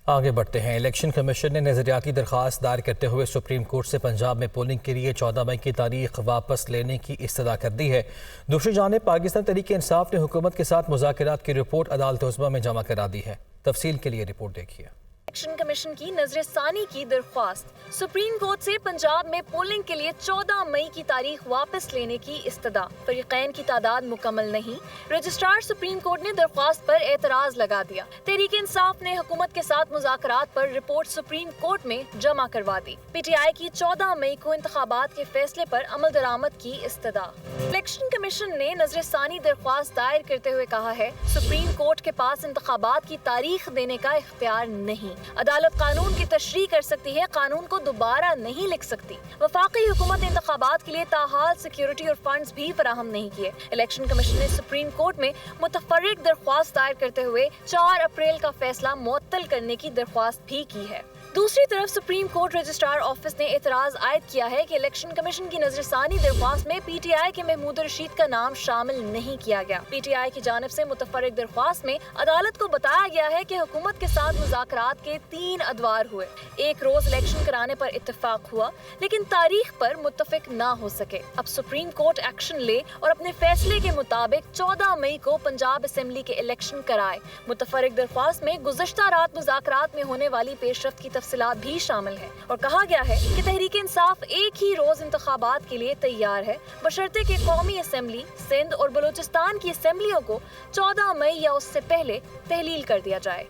آگے بڑھتے ہیں۔ الیکشن کمیشن نے نظریاتی درخواست دائر کرتے ہوئے سپریم کورٹ سے پنجاب میں پولنگ کے لیے 14 مئی کی تاریخ واپس لینے کی استدعا کر دی ہے۔ دوسری جانب پاکستان تحریک انصاف نے حکومت کے ساتھ مذاکرات کی رپورٹ عدالت عظمیٰ میں جمع کرا دی ہے۔ تفصیل کے لیے رپورٹ دیکھیے۔ الیکشن کمیشن کی نظر ثانی کی درخواست۔ سپریم کورٹ سے پنجاب میں پولنگ کے لیے 14 مئی کی تاریخ واپس لینے کی استدعا۔ فریقین کی تعداد مکمل نہیں، رجسٹرار سپریم کورٹ نے درخواست پر اعتراض لگا دیا۔ تحریک انصاف نے حکومت کے ساتھ مذاکرات پر رپورٹ سپریم کورٹ میں جمع کروا دی۔ پی ٹی آئی کی 14 مئی کو انتخابات کے فیصلے پر عمل درآمد کی استدعا۔ الیکشن کمیشن نے نظر ثانی درخواست دائر کرتے ہوئے کہا ہے، سپریم کورٹ کے پاس انتخابات کی تاریخ دینے کا اختیار نہیں۔ عدالت قانون کی تشریح کر سکتی ہے، قانون کو دوبارہ نہیں لکھ سکتی۔ وفاقی حکومت نے انتخابات کے لیے تاحال سیکیورٹی اور فنڈز بھی فراہم نہیں کیے۔ الیکشن کمیشن نے سپریم کورٹ میں متفرق درخواست دائر کرتے ہوئے 4 اپریل کا فیصلہ معطل کرنے کی درخواست بھی کی ہے۔ دوسری طرف سپریم کورٹ رجسٹرار آفس نے اعتراض عائد کیا ہے کہ الیکشن کمیشن کی نظر ثانی درخواست میں پی ٹی آئی کے محمود رشید کا نام شامل نہیں کیا گیا۔ پی ٹی آئی کی جانب سے متفرق درخواست میں عدالت کو بتایا گیا ہے کہ حکومت کے ساتھ مذاکرات کے 3 ادوار ہوئے۔ ایک روز الیکشن کرانے پر اتفاق ہوا، لیکن تاریخ پر متفق نہ ہو سکے۔ اب سپریم کورٹ ایکشن لے اور اپنے فیصلے کے مطابق 14 مئی کو پنجاب اسمبلی کے الیکشن کرائے۔ متفرق درخواست میں گزشتہ رات مذاکرات میں ہونے والی پیش رفت کی تفصیلات بھی شامل ہیں اور کہا گیا ہے کہ تحریک انصاف ایک ہی روز انتخابات کے لیے تیار ہے، بشرطے کہ قومی اسمبلی سندھ اور بلوچستان کی اسمبلیوں کو 14 مئی یا اس سے پہلے تحلیل کر دیا جائے۔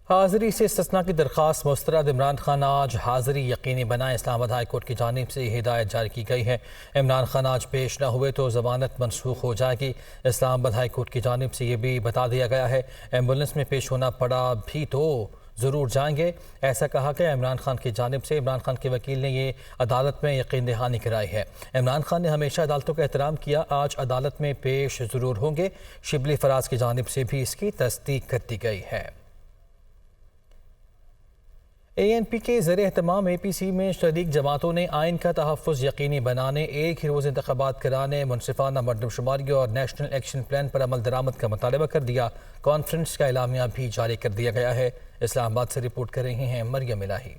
حاضری سے استثناء کی درخواست مسترد۔ عمران خان آج حاضری یقینی بنائیں۔ اسلام آباد ہائی کورٹ کی جانب سے یہ ہدایت جاری کی گئی ہے۔ عمران خان آج پیش نہ ہوئے تو ضمانت منسوخ ہو جائے گی۔ اسلام آباد ہائی کورٹ کی جانب سے یہ بھی بتا دیا گیا ہے، ایمبولینس میں پیش ہونا پڑا بھی تو ضرور جائیں گے، ایسا کہا کہ عمران خان کی جانب سے۔ عمران خان کے وکیل نے یہ عدالت میں یقین دہانی کرائی ہے۔ عمران خان نے ہمیشہ عدالتوں کا احترام کیا، آج عدالت میں پیش ضرور ہوں گے۔ شبلی فراز کی جانب سے بھی اس کی تصدیق کر دی گئی ہے۔ اے این پی کے زیر اہتمام اے پی سی میں شریک جماعتوں نے آئین کا تحفظ یقینی بنانے، ایک ہی روز انتخابات کرانے، منصفانہ مردم شماری اور نیشنل ایکشن پلان پر عمل درآمد کا مطالبہ کر دیا۔ کانفرنس کا اعلامیہ بھی جاری کر دیا گیا ہے۔ اسلام آباد سے رپورٹ کر رہی ہیں مریم الہی۔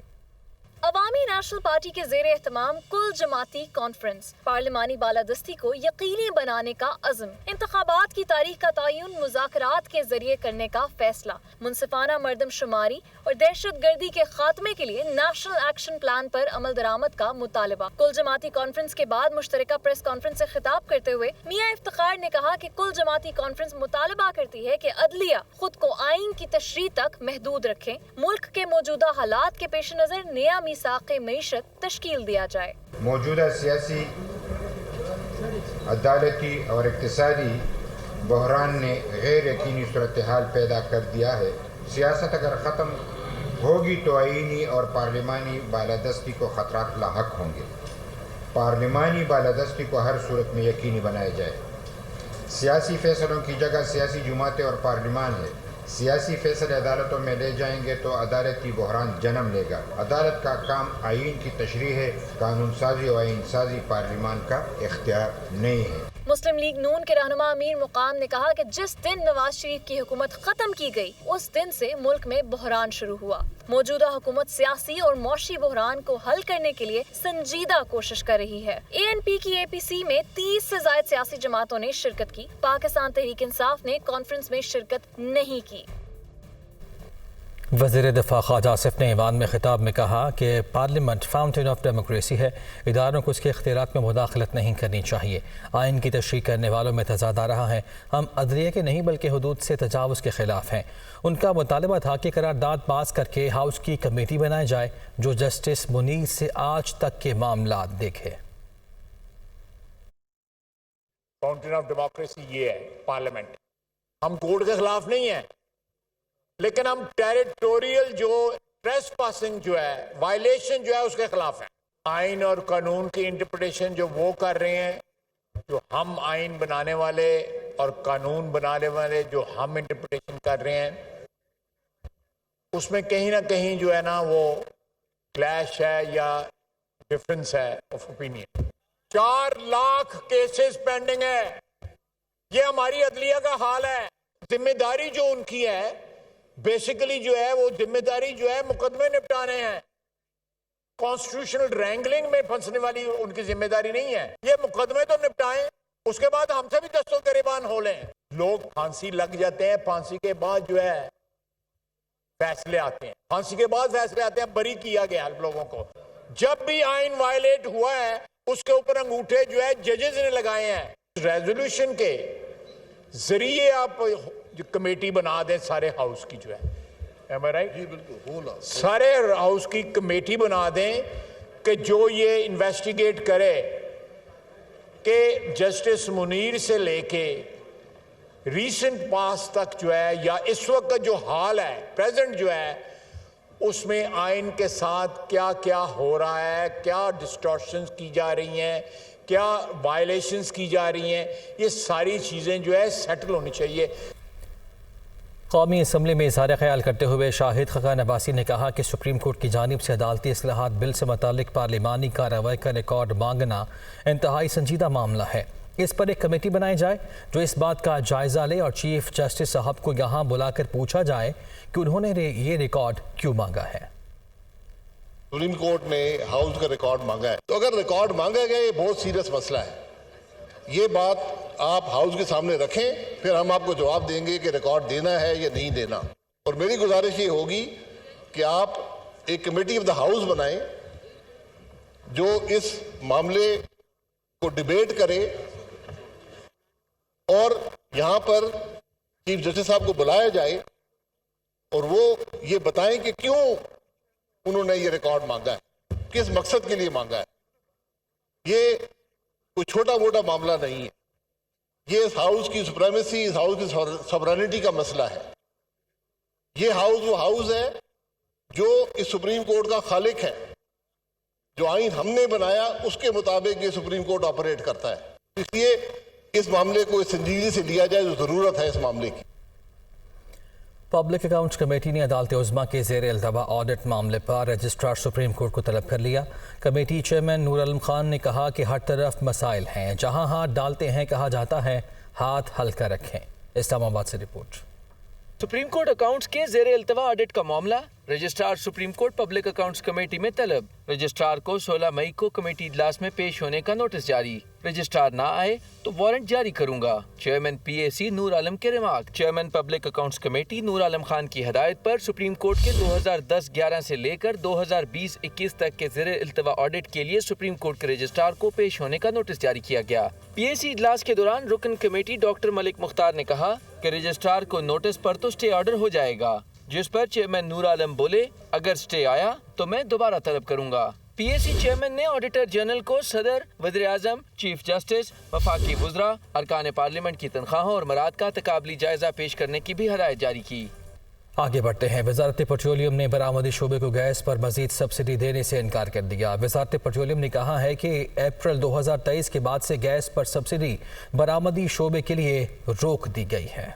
عوامی نیشنل پارٹی کے زیر اہتمام کل جماعتی کانفرنس، پارلیمانی بالادستی کو یقینی بنانے کا عزم، انتخابات کی تاریخ کا تعین مذاکرات کے ذریعے کرنے کا فیصلہ، منصفانہ مردم شماری اور دہشت گردی کے خاتمے کے لیے نیشنل ایکشن پلان پر عمل درآمد کا مطالبہ۔ کل جماعتی کانفرنس کے بعد مشترکہ پریس کانفرنس سے خطاب کرتے ہوئے میاں افتخار نے کہا کہ کل جماعتی کانفرنس مطالبہ کرتی ہے کہ عدلیہ خود کو آئین کی تشریح تک محدود رکھیں، ملک کے موجودہ حالات کے پیش نظر نیا میثاق معیشت تشکیل دیا جائے۔ موجودہ سیاسی، عدالتی اور اقتصادی بحران نے غیر یقینی صورتحال پیدا کر دیا ہے۔ سیاست اگر ختم ہوگی تو آئینی اور پارلیمانی بالادستی کو خطرات لاحق ہوں گے۔ پارلیمانی بالادستی کو ہر صورت میں یقینی بنایا جائے۔ سیاسی فیصلوں کی جگہ سیاسی جماعتیں اور پارلیمان ہے۔ سیاسی فیصلے عدالتوں میں لے جائیں گے تو عدالتی بحران جنم لے گا۔ عدالت کا کام آئین کی تشریح ہے، قانون سازی اور آئین سازی پارلیمان کا اختیار نہیں ہے۔ مسلم لیگ نون کے رہنما امیر مقام نے کہا کہ جس دن نواز شریف کی حکومت ختم کی گئی اس دن سے ملک میں بحران شروع ہوا۔ موجودہ حکومت سیاسی اور معاشی بحران کو حل کرنے کے لیے سنجیدہ کوشش کر رہی ہے۔ اے این پی کی اے پی سی میں 30 سے زائد سیاسی جماعتوں نے شرکت کی۔ پاکستان تحریک انصاف نے کانفرنس میں شرکت نہیں کی۔ وزیر دفاع خواجہ آصف نے ایوان میں خطاب میں کہا کہ پارلیمنٹ فاؤنٹین آف ڈیموکریسی ہے، اداروں کو اس کے اختیارات میں مداخلت نہیں کرنی چاہیے۔ آئین کی تشریح کرنے والوں میں تضاد آ رہا ہے، ہم عدلیہ کے نہیں بلکہ حدود سے تجاوز کے خلاف ہیں۔ ان کا مطالبہ تھا کہ قرارداد پاس کر کے ہاؤس کی کمیٹی بنائی جائے جو جسٹس منیر سے آج تک کے معاملات دیکھے۔ فاؤنٹین آف ڈیموکریسی یہ ہے پارلیمنٹ، ہم کوڈ کے خلاف نہیں ہیں، لیکن ہم ٹیریٹوریل جو ٹریس پاسنگ جو ہے، وائلیشن جو ہے اس کے خلاف ہیں۔ آئین اور قانون کی انٹرپریٹیشن جو وہ کر رہے ہیں، جو ہم آئین بنانے والے اور قانون بنانے والے جو ہم انٹرپریٹیشن کر رہے ہیں، اس میں کہیں نہ کہیں جو ہے نا وہ کلیش ہے یا ڈفرنس ہے of opinion. 4 lakh cases pending ہے، یہ ہماری عدلیہ کا حال ہے۔ ذمہ داری جو ان کی ہے بیسیکلی جو ہے وہ ذمہ داری جو ہے مقدمے نپٹانے ہیں. کانسٹیٹیوشنل رینگلنگ میں پھنسنے والی ان کی ذمہ داری نہیں ہے. یہ مقدمے تو نپٹائیں, اس کے بعد ہم سے بھی دستوں گریبان ہو لیں. لوگ پھانسی لگ جاتے ہیں, پھانسی کے بعد جو ہے فیصلے آتے ہیں, پھانسی کے بعد فیصلے آتے ہیں, بری کیا گیا لوگوں کو. جب بھی آئین وائلیٹ ہوا ہے اس کے اوپر انگوٹھے جو ہے ججز نے لگائے ہیں. ریزولوشن کے ذریعے آپ کمیٹی بنا دیں سارے ہاؤس کی جو ہے, سارے ہاؤس کی کمیٹی بنا دیں کہ جو یہ انویسٹیگیٹ کرے کہ جسٹس منیر سے لے کے ریسنٹ پاس تک جو ہے یا اس وقت کا جو حال ہے پریزنٹ جو ہے اس میں آئین کے ساتھ کیا کیا ہو رہا ہے, کیا ڈسٹورشنز کی جا رہی ہیں, کیا وائلیشنز کی جا رہی ہیں, یہ ساری چیزیں جو ہے سیٹل ہونی چاہیے. قومی اسمبلی میں اظہار خیال کرتے ہوئے شاہد خاقان عباسی نے کہا کہ سپریم کورٹ کی جانب سے عدالتی اصلاحات بل سے متعلق پارلیمانی کارروائی کا ریکارڈ مانگنا انتہائی سنجیدہ معاملہ ہے. اس پر ایک کمیٹی بنائی جائے جو اس بات کا جائزہ لے اور چیف جسٹس صاحب کو یہاں بلا کر پوچھا جائے کہ انہوں نے یہ ریکارڈ کیوں مانگا ہے. سپریم کورٹ نے ہاؤس کا ریکارڈ مانگا ہے, تو اگر ریکارڈ مانگا گیا یہ بہت سیریس مسئلہ ہے. یہ بات آپ ہاؤس کے سامنے رکھیں, پھر ہم آپ کو جواب دیں گے کہ ریکارڈ دینا ہے یا نہیں دینا. اور میری گزارش یہ ہوگی کہ آپ ایک کمیٹی آف دا ہاؤس بنائیں جو اس معاملے کو ڈیبیٹ کرے اور یہاں پر چیف جسٹس صاحب کو بلایا جائے اور وہ یہ بتائیں کہ کیوں انہوں نے یہ ریکارڈ مانگا ہے, کس مقصد کے لیے مانگا ہے. یہ کوئی چھوٹا موٹا معاملہ نہیں ہے, یہ اس ہاؤس کی سپریمیسی, اس ہاؤس کی سورینٹی کا مسئلہ ہے. یہ ہاؤس وہ ہاؤس ہے جو اس سپریم کورٹ کا خالق ہے. جو آئین ہم نے بنایا اس کے مطابق یہ سپریم کورٹ آپریٹ کرتا ہے. اس لیے اس معاملے کو اس سنجیدگی سے لیا جائے جو ضرورت ہے اس معاملے کی. پبلک اکاؤنٹس کمیٹی نے عدالت عظمیٰ کے زیر التوا آڈٹ معاملے پر رجسٹرار سپریم کورٹ کو طلب کر لیا. کمیٹی چیئرمین نور عالم خان نے کہا کہ ہر طرف مسائل ہیں, جہاں ہاتھ ڈالتے ہیں کہا جاتا ہے ہاتھ ہلکا رکھیں. اسلام آباد سے رپورٹ. سپریم کورٹ اکاؤنٹس کے زیر التوا آڈٹ کا معاملہ registrar supreme court public accounts committee میں طلب. رجسٹرار کو 16 مئی کو کمیٹی اجلاس میں پیش ہونے کا نوٹس جاری. رجسٹرار نہ آئے تو وارنٹ جاری کروں گا. چیئرمین پی اے سی نور عالم کے remark. Chairman public accounts committee Noor Alam Khan کی ہدایت پر سپریم کورٹ کے 2010-11 سے لے کر 2020-21 تک کے زیر التوا آڈٹ کے لیے سپریم کورٹ کے رجسٹرار کو پیش ہونے کا نوٹس جاری کیا گیا. پی اے سی اجلاس کے دوران رکن کمیٹی ڈاکٹر ملک مختار نے کہا کہ رجسٹرار کو نوٹس پر تو اسٹے آرڈر ہو جائے گا, جس پر چیئرمین نور عالم بولے اگر اسٹے آیا تو میں دوبارہ طلب کروں گا. پی اے سی چیئرمین نے آڈیٹر جنرل کو صدر, وزیر اعظم, چیف جسٹس, وفاقی وزراء, ارکان پارلیمنٹ کی تنخواہوں اور مراد کا تقابلی جائزہ پیش کرنے کی بھی ہدایت جاری کی. آگے بڑھتے ہیں. وزارت پیٹرولیم نے برآمدی شعبے کو گیس پر مزید سبسڈی دینے سے انکار کر دیا. وزارت پیٹرولیم نے کہا ہے کہ اپریل 2023 کے بعد سے گیس پر سبسڈی برآمدی شعبے کے لیے روک دی گئی ہے.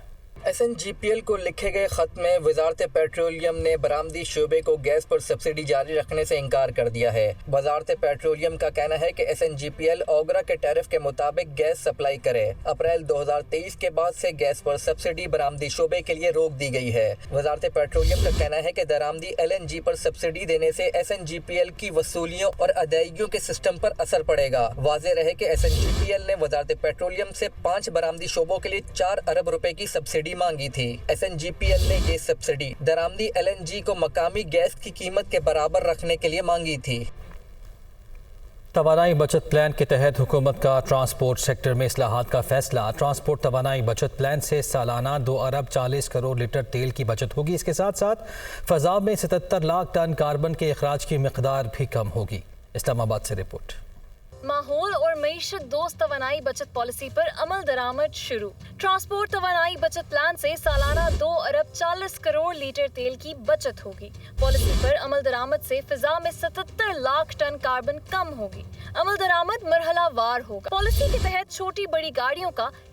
S N G P L کو لکھے گئے خط میں وزارت پیٹرولیم نے برآمدی شعبے کو گیس پر سبسڈی جاری رکھنے سے انکار کر دیا ہے. وزارت پیٹرولیم کا کہنا ہے کہ S N G P L OGRA کے ٹیرف کے مطابق گیس سپلائی کرے. اپریل 2023 کے بعد سے گیس پر سبسڈی برآمدی شعبے کے لیے روک دی گئی ہے. وزارت پیٹرولیم کا کہنا ہے کہ درآمدی ایل این جی پر سبسڈی دینے سے S N G P L کی وصولیوں اور ادائیگیوں کے سسٹم پر اثر پڑے گا. واضح رہے کہ S N G P L نے وزارت پیٹرولیم سے 5 برآمدی شعبوں کے لیے 4 ارب روپے کی سبسڈی مانگی تھی. S N G P L نے یہ سبسڈی درآمدی ایل این جی کو مقامی گیس کی قیمت کے برابر رکھنے کے لیے مانگی تھی. توانائی بچت پلان کے تحت حکومت کا ٹرانسپورٹ سیکٹر میں اصلاحات کا فیصلہ. ٹرانسپورٹ توانائی بچت پلان سے سالانہ 2 ارب 40 کروڑ لیٹر تیل کی بچت ہوگی. اس کے ساتھ ساتھ فضا میں 77 لاکھ ٹن کاربن کے اخراج کی مقدار بھی کم ہوگی. اسلام آباد سے رپورٹ. ماحول اور معیشت دوست توانائی بچت پالیسی پر عمل درآمد شروع. ٹرانسپورٹ توانائی بچت پلان سے سالانہ 2 ارب 40 کروڑ لیٹر تیل کی بچت ہوگی. پالیسی پر عمل درآمد سے فضا میں 77 لاکھ ٹن کاربن کم ہوگی. عمل درآمد مرحلہ وار ہوگا. پالیسی کے تحت چھوٹی بڑی گاڑیوں کا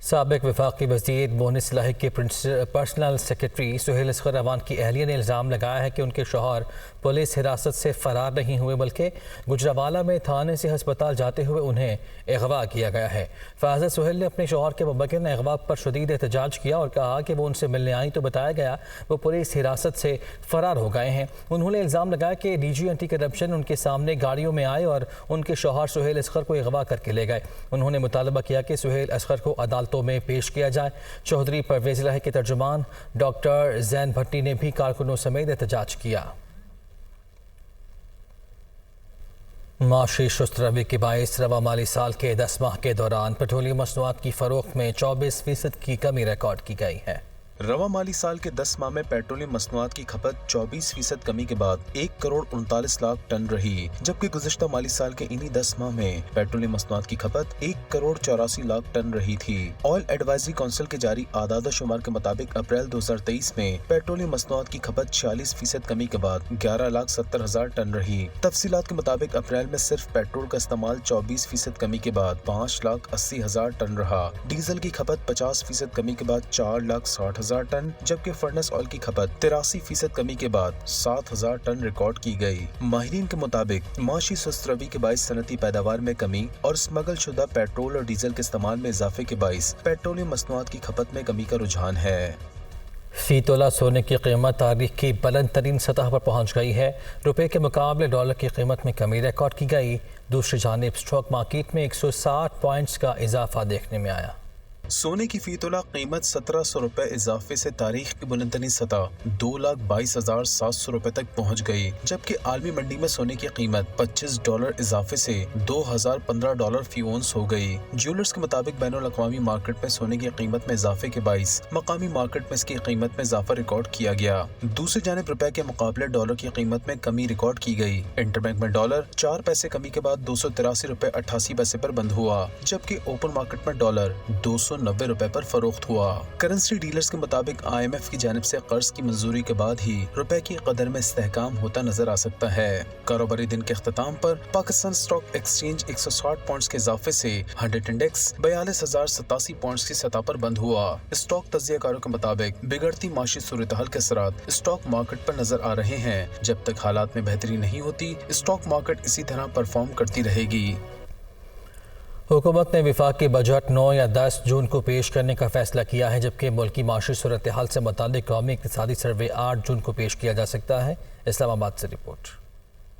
سابق وفاقی وزیر مونس لاحق کے پرسنل سیکرٹری سہیل اصغر اوان کی اہلیہ نے الزام لگایا ہے کہ ان کے شوہر پولیس حراست سے فرار نہیں ہوئے بلکہ گجرانوالہ میں تھانے سے ہسپتال جاتے ہوئے انہیں اغوا کیا گیا ہے۔ فیاض سہیل نے اپنے شوہر کے مبین اغوا پر شدید احتجاج کیا اور کہا کہ وہ ان سے ملنے آئیں تو بتایا گیا وہ پولیس حراست سے فرار ہو گئے ہیں۔ انہوں نے الزام لگایا کہ ڈی جی اینٹی کرپشن ان کے سامنے گاڑیوں میں آئے اور ان کے شوہر سہیل اصغر کو اغوا کر کے لے گئے۔ انہوں نے مطالبہ کیا کہ سہیل اصغر کو عدالتوں میں پیش کیا جائے۔ چودھری پرویز لاحق کے ترجمان ڈاکٹر زین بھٹی نے بھی کارکنوں سمیت احتجاج کیا۔ معاشی شست روی کے باعث رواں مالی سال کے 10 ماہ کے دوران پیٹرولیم مصنوعات کی فروخت میں 24% کی کمی ریکارڈ کی گئی ہے۔ رواں مالی سال کے 10 ماہ میں پیٹرولیم مصنوعات کی کھپت 24% کمی کے بعد 1 کروڑ 39 لاکھ ٹن رہی، جبکہ گزشتہ مالی سال کے انہی 10 ماہ میں پیٹرولیم مصنوعات کی کھپت 1 کروڑ 84 لاکھ ٹن رہی تھی۔ آئل ایڈوائزری کونسل کے جاری اعداد و شمار کے مطابق اپریل 2023 میں پیٹرولیم مصنوعات کی کھپت 46% کمی کے بعد 11,70,000 ٹن رہی۔ تفصیلات کے مطابق اپریل میں صرف پیٹرول کا استعمال 24% کمی کے بعد 5,80,000 ٹن رہا، ڈیزل کی کھپت 50% کمی کے بعد 4,60,000 ٹن، جبکہ فرنس آئل کی کھپت 83% کمی کے بعد 7,000 ٹن ریکارڈ کی گئی۔ ماہرین کے مطابق معاشی سست روی کے باعث صنعتی پیداوار میں کمی اور اسمگل شدہ پیٹرول اور ڈیزل کے استعمال میں اضافے کے باعث پیٹرولیم مصنوعات کی کھپت میں کمی کا رجحان ہے۔ فی تولہ سونے کی قیمت تاریخ کی بلند ترین سطح پر پہنچ گئی ہے۔ روپے کے مقابلے ڈالر کی قیمت میں کمی ریکارڈ کی گئی۔ دوسری جانب اسٹاک مارکیٹ میں 160 پوائنٹس کا اضافہ دیکھنے میں آیا۔ سونے کی فی تولہ قیمت 1700 روپے اضافے سے تاریخ کی بلند ترین سطح 2,22,700 روپے تک پہنچ گئی، جبکہ عالمی منڈی میں سونے کی قیمت $25 اضافے سے $2,015 فی اونس ہو گئی۔ جیولرز کے مطابق بین الاقوامی مارکیٹ میں سونے کی قیمت میں اضافے کے باعث مقامی مارکیٹ میں اس کی قیمت میں اضافہ ریکارڈ کیا گیا۔ دوسری جانب روپے کے مقابلے ڈالر کی قیمت میں کمی ریکارڈ کی گئی۔ انٹر بینک میں ڈالر 4 پیسے کمی کے بعد 283 روپے 88 پیسے پر بند ہوا، جبکہ اوپن مارکیٹ میں ڈالر 290 روپے پر فروخت ہوا۔ کرنسی ڈیلرز کے مطابق IMF کی جانب سے قرض کی منظوری کے بعد ہی روپے کی قدر میں استحکام ہوتا نظر آ سکتا ہے۔ کاروباری دن کے اختتام پر پاکستان اسٹاک ایکسچینج 160 پوائنٹس کے اضافے سے 100 انڈیکس 42,087 پوائنٹس کی سطح پر بند ہوا۔ اسٹاک تجزیہ کاروں کے مطابق بگڑتی معاشی صورتحال کے اثرات اسٹاک مارکیٹ پر نظر آ رہے ہیں۔ جب تک حالات میں بہتری نہیں ہوتی، اسٹاک مارکیٹ اسی طرح پرفارم کرتی رہے گی۔ حکومت نے وفاقی بجٹ 9 یا 10 جون کو پیش کرنے کا فیصلہ کیا ہے، جبکہ ملکی معاشی صورتحال سے متعلق قومی اقتصادی سروے 8 جون کو پیش کیا جا سکتا ہے۔ اسلام آباد سے رپورٹ۔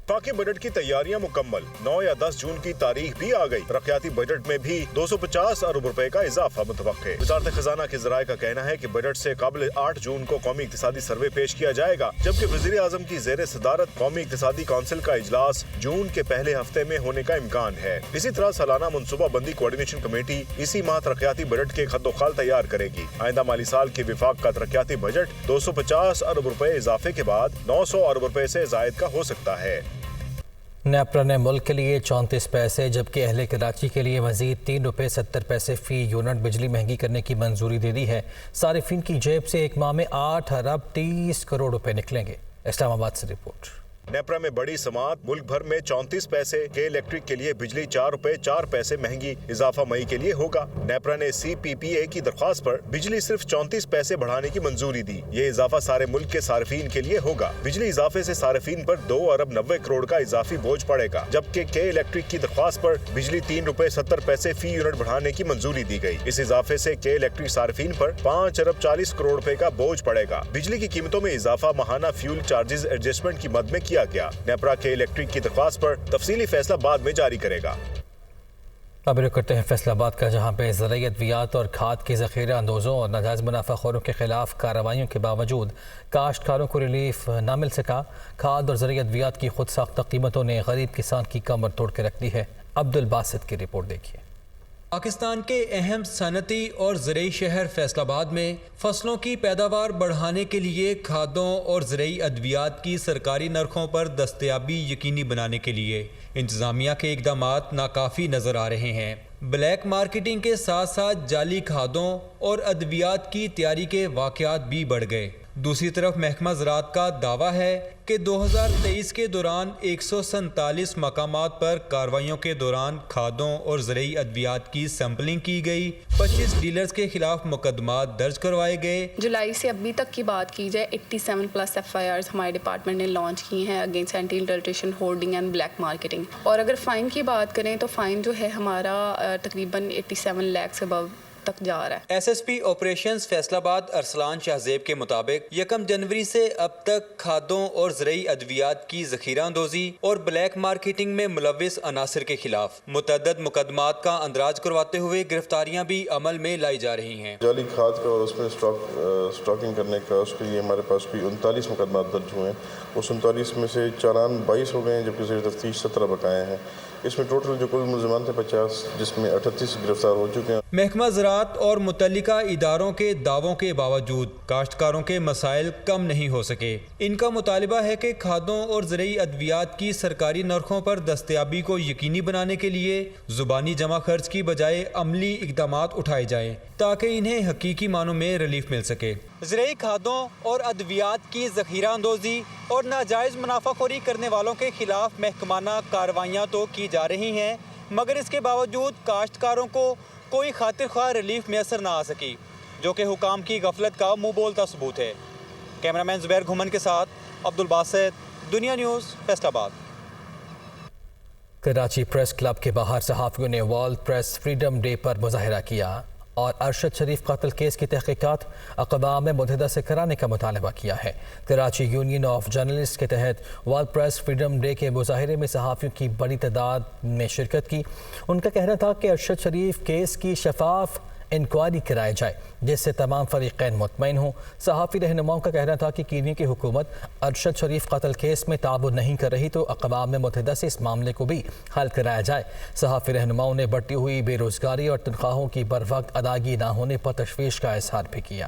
وفاقی بجٹ کی تیاریاں مکمل، 9 یا 10 جون کی تاریخ بھی آ گئی۔ ترقیاتی بجٹ میں بھی 250 ارب روپے کا اضافہ متوقع۔ وزارت خزانہ کے ذرائع کا کہنا ہے کہ بجٹ سے قبل 8 جون کو قومی اقتصادی سروے پیش کیا جائے گا، جبکہ وزیر اعظم کی زیر صدارت قومی اقتصادی کونسل کا اجلاس جون کے پہلے ہفتے میں ہونے کا امکان ہے۔ اسی طرح سالانہ منصوبہ بندی کوآرڈینیشن کمیٹی اسی ماہ ترقیاتی بجٹ کے خط و خال تیار کرے گی۔ آئندہ مالی سال کے وفاق کا ترقیاتی بجٹ 250 ارب روپے اضافے کے بعد 900 ارب روپے سے زائد کا ہو سکتا ہے۔ نیپرا نے ملک کے لیے 34 پیسے جبکہ اہل کراچی کے لیے مزید 3 روپے 70 پیسے فی یونٹ بجلی مہنگی کرنے کی منظوری دے دی ہے۔ صارفین کی جیب سے ایک ماہ میں 8 ارب 30 کروڑ روپے نکلیں گے۔ اسلام آباد سے رپورٹ۔ نیپرا میں بڑی سماعت، ملک بھر میں 34 پیسے کے الیکٹرک کے لیے بجلی 4 روپے 4 پیسے مہنگی، اضافہ مئی کے لیے ہوگا۔ نیپرا نے CPPA کی درخواست پر بجلی صرف 34 پیسے بڑھانے کی منظوری دی۔ یہ اضافہ سارے ملک کے صارفین کے لیے ہوگا۔ بجلی اضافے سے صارفین پر 2 ارب 90 کروڑ کا اضافی بوجھ پڑے گا، جبکہ کے الیکٹرک کی درخواست پر بجلی 3 روپے 70 پیسے فی یونٹ بڑھانے کی منظوری دی گئی۔ اس اضافے سے کے الیکٹرک صارفین پر 5 ارب 40 کروڑ روپے کا بوجھ پڑے گا۔ بجلی کی قیمتوں میں اضافہ ماہانہ فیول چارجز ایڈجسٹمنٹ کی مد میں کیا گیا۔ نیپرا کے الیکٹرک کی درخواست پر تفصیلی فیصلہ بعد میں جاری کرے گا۔ اب رخ کرتے ہیں فیصل آباد کا، جہاں پہ زرعی ادویات اور کھاد کے ذخیرہ اندوزوں اور ناجائز منافع خوروں کے خلاف کارروائیوں کے باوجود کاشتکاروں کو ریلیف نہ مل سکا۔ کھاد اور زرعی ادویات کی خود ساختہ قیمتوں نے غریب کسان کی کمر توڑ کے رکھ دی ہے۔ عبدالباسط کی رپورٹ دیکھیے۔ پاکستان کے اہم صنعتی اور زرعی شہر فیصل آباد میں فصلوں کی پیداوار بڑھانے کے لیے کھادوں اور زرعی ادویات کی سرکاری نرخوں پر دستیابی یقینی بنانے کے لیے انتظامیہ کے اقدامات ناکافی نظر آ رہے ہیں۔ بلیک مارکیٹنگ کے ساتھ ساتھ جعلی کھادوں اور ادویات کی تیاری کے واقعات بھی بڑھ گئے۔ دوسری طرف محکمہ زراعت کا دعویٰ ہے کہ 2023 کے دوران 147 مقامات پر کارروائیوں کے دوران کھادوں اور زرعی ادویات کی سیمپلنگ کی گئی، 25 ڈیلرز کے خلاف مقدمات درج کروائے گئے۔ جولائی سے ابھی تک کی بات کی جائے 87 پلس FIRs ہمارے ڈپارٹمنٹ نے لانچ کی ہیں against anti adulteration, hoarding and black marketing, اور اگر فائن کی بات کریں تو فائن جو ہے ہمارا تقریباً 87 لاکھ سے ابو تک جا رہا ہے۔ S S P operations Faisal آباد ارسلان شاہ زیب کے مطابق 1 جنوری سے اب تک کھادوں اور زرعی ادویات کی ذخیرہ اندوزی اور بلیک مارکیٹنگ میں ملوث عناصر کے خلاف متعدد مقدمات کا اندراج کرواتے ہوئے گرفتاریاں بھی عمل میں لائی جا رہی ہیں۔ جعلی کھاد کا اور اس میں اسٹاکنگ کرنے کا اس کے لیے ہمارے پاس بھی 39 مقدمات درج ہوئے ہیں، اس 39 میں سے چالان 22 ہو گئے ہیں جبکہ زیر تفتیش 17 بقائے ہیں۔ اس میں ٹوٹل جو کل ملزمان تھے 50، جس میں 38 گرفتار ہو چکے ہیں۔ محکمہ زراعت اور متعلقہ اداروں کے دعووں کے باوجود کاشتکاروں کے مسائل کم نہیں ہو سکے۔ ان کا مطالبہ ہے کہ کھادوں اور زرعی ادویات کی سرکاری نرخوں پر دستیابی کو یقینی بنانے کے لیے زبانی جمع خرچ کی بجائے عملی اقدامات اٹھائے جائیں تاکہ انہیں حقیقی معنوں میں ریلیف مل سکے۔ زرعی کھادوں اور ادویات کی ذخیرہ اندوزی اور ناجائز منافع خوری کرنے والوں کے خلاف محکمانہ کارروائیاں تو کی جا رہی ہیں، مگر اس کے باوجود کاشتکاروں کو کوئی خاطر خواہ ریلیف میسر نہ آ سکی، جو کہ حکام کی غفلت کا منہ بولتا ثبوت ہے۔ کیمرہ مین زبیر گھمن کے ساتھ عبدالباسط، دنیا نیوز، فیصل آباد۔ کراچی پریس کلب کے باہر صحافیوں نے ورلڈ پریس فریڈم ڈے پر مظاہرہ کیا اور ارشد شریف قتل کیس کی تحقیقات اقوام متحدہ سے کرانے کا مطالبہ کیا ہے۔ کراچی یونین آف جرنلسٹ کے تحت ورلڈ پریس فریڈم ڈے کے مظاہرے میں صحافیوں کی بڑی تعداد میں شرکت کی۔ ان کا کہنا تھا کہ ارشد شریف کیس کی شفاف انکوائری کرائی جائے جس سے تمام فریقین مطمئن ہوں۔ صحافی رہنماؤں کا کہنا تھا کہ کینیا کی حکومت ارشد شریف قتل کیس میں تعاون نہیں کر رہی تو اقوام متحدہ سے اس معاملے کو بھی حل کرایا جائے۔ صحافی رہنماؤں نے بڑھتی ہوئی بے روزگاری اور تنخواہوں کی بروقت ادائیگی نہ ہونے پر تشویش کا اظہار بھی کیا۔